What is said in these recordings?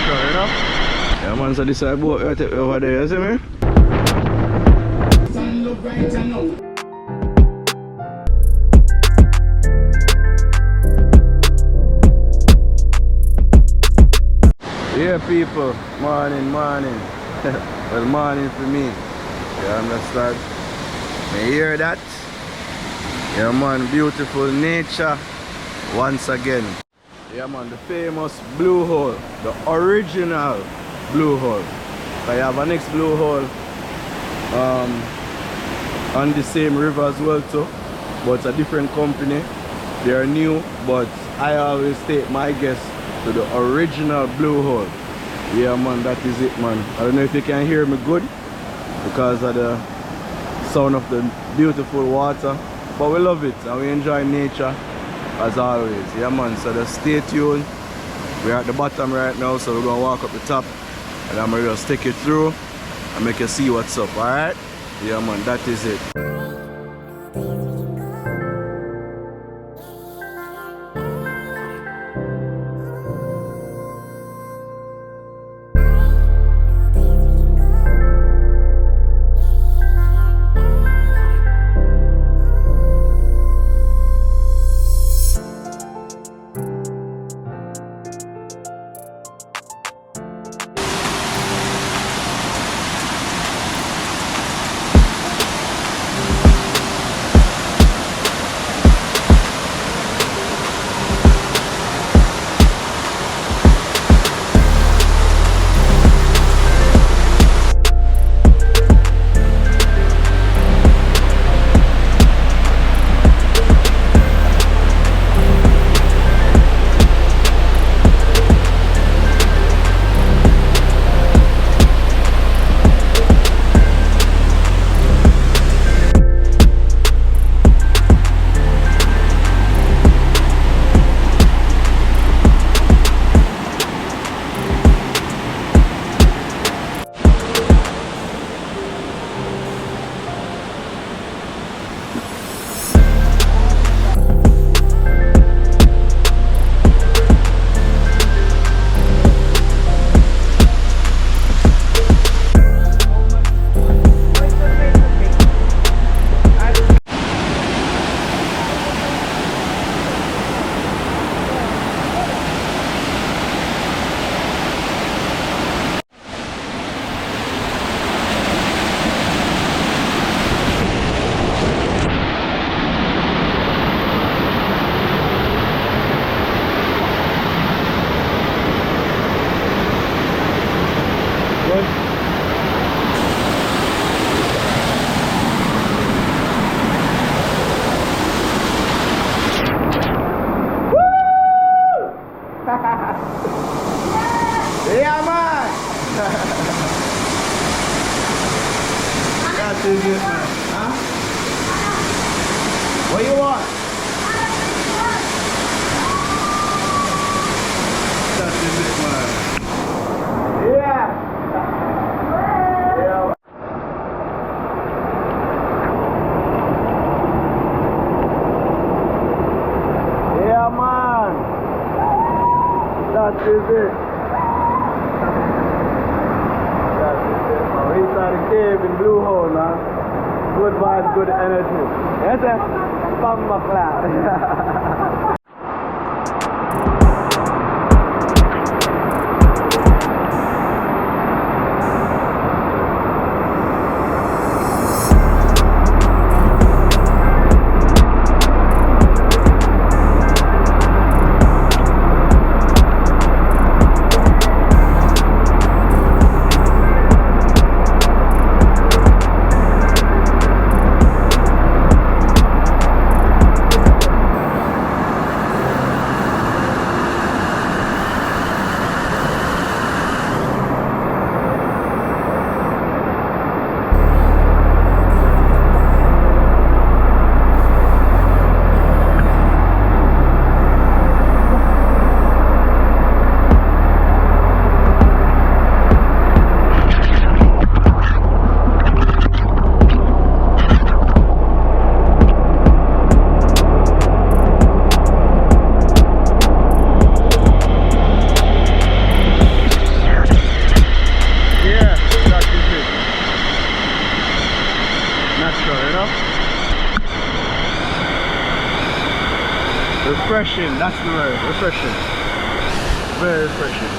restaurant, you know? Yeah, man, so this is a boat right over there, you see me? Yeah, people, morning. Well, morning for me. You understand? You hear that? Yeah, man, beautiful nature once again. Yeah, man, the famous blue hole, the original blue hole. I have a next blue hole on the same river as well too, but it's a different company. They are new, but I always take my guests to the original blue hole. Yeah, man, that is it, man. I don't know if you can hear me good because of the sound of the beautiful water, but we love it and we enjoy nature as always. Yeah, man, so just stay tuned. We're at the bottom right now, so we're gonna walk up the top and I'm gonna just take you through and make you see what's up. All right? Yeah, man, that is it. Yeah, man! That is it, man. Huh? What you want? That is it, man. Yeah! Yeah, man! That is it. Inside the cave in Blue Hole, man. Good vibes, good energy. Yes, sir. Bamba clap. Refreshing, that's the word. Refreshing. Very refreshing.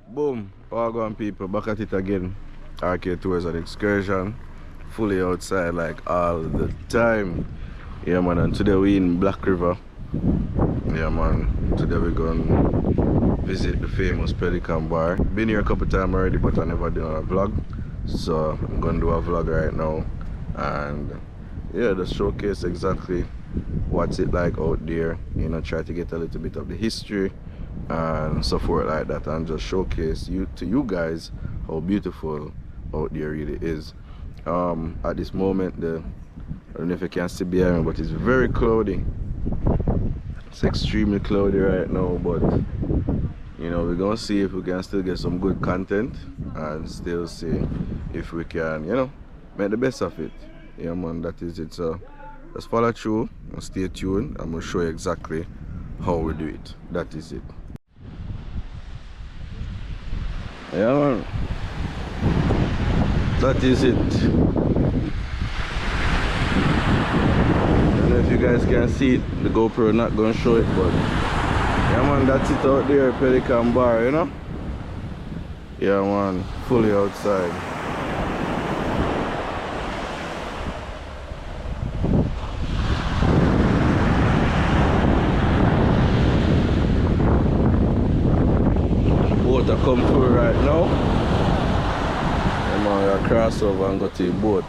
Boom, all gone people, back at it again. Arcade Tours and Excursion. Fully outside like all the time. Yeah man, and today we in Black River. Yeah man, today we're gonna visit the famous Pelican Bar. Been here a couple times already, but I never did a vlog. So I'm gonna do a vlog right now and yeah, just showcase exactly what's it like out there. You know, try to get a little bit of the history and so forth like that, and just showcase to you guys how beautiful out there really is. At this moment, I don't know if you can see behind me, but it's very cloudy. It's extremely cloudy right now, but you know, we're gonna see if we can still get some good content and still see if we can, you know, make the best of it. Yeah man, that is it. So just follow through and stay tuned. I'm gonna show you exactly how we do it. That is it. Yeah man, that is it. I don't know if you guys can see it, the GoPro not gonna show it, but yeah man, that's it out there, Pelican Bar, you know? Yeah man, fully outside. Boat are come through right now. Yeah man, we're cross over and go to the boat.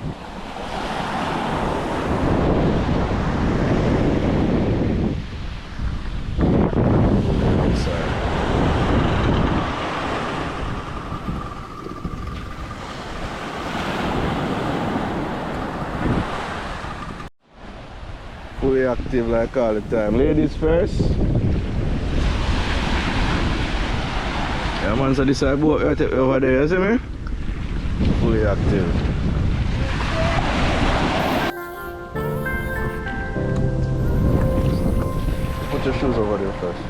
Fully active like all the time. Ladies first. Yeah man, so this side boat right over there, you see me? Fully active. Put your shoes over there first.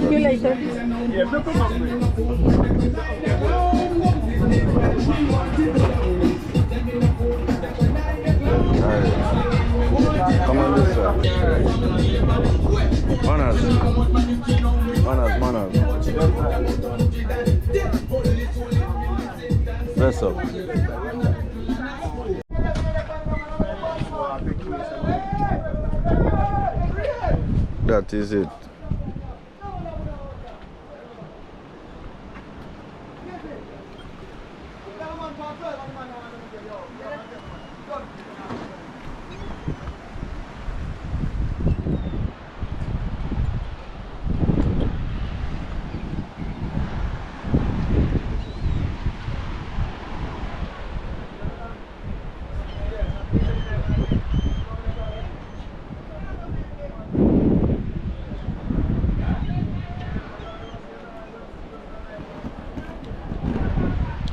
See you later. Alright. Come on this side. Manners. Dress up. That is it.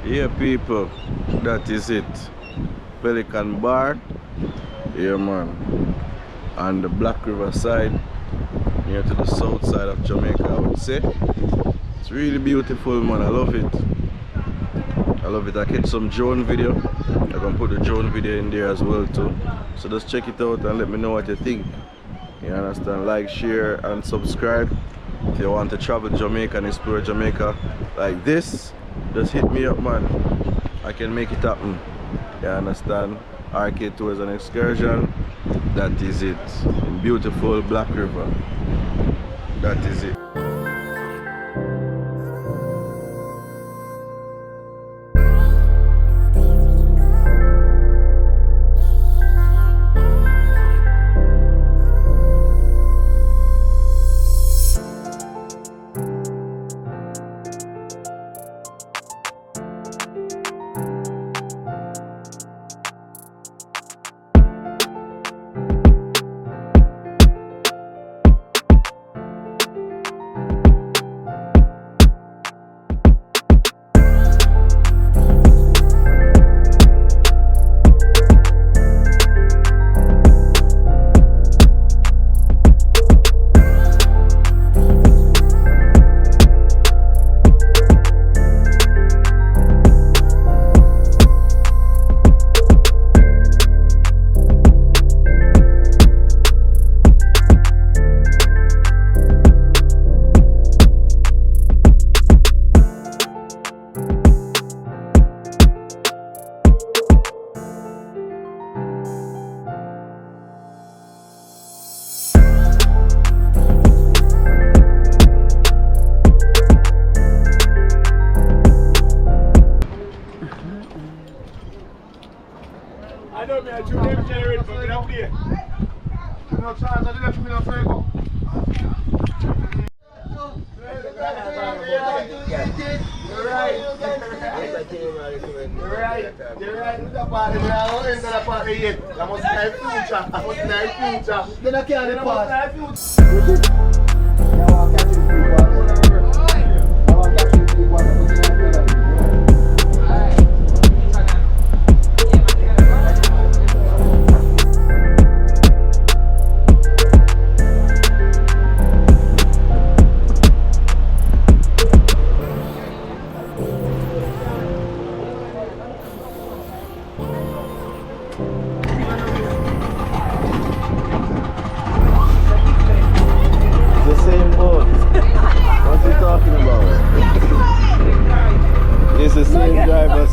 Yeah, people, that is it. Pelican Bar, yeah man, on the Black River side, near to the south side of Jamaica, I would say. It's really beautiful, man. I love it. I love it. I catch some drone video. I can put the drone video in there as well too. So just check it out and let me know what you think. You understand? Like, share and subscribe. If you want to travel Jamaica and explore Jamaica like this, just hit me up, man. I can make it happen. You understand? Arcade Tours and Excursion. That is it. In beautiful Black River. That is it.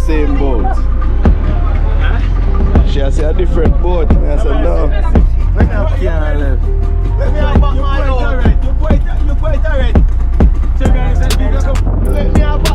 Same boat. She has a different boat. I said no. Can't live. Let me have my You quite alright. Let me have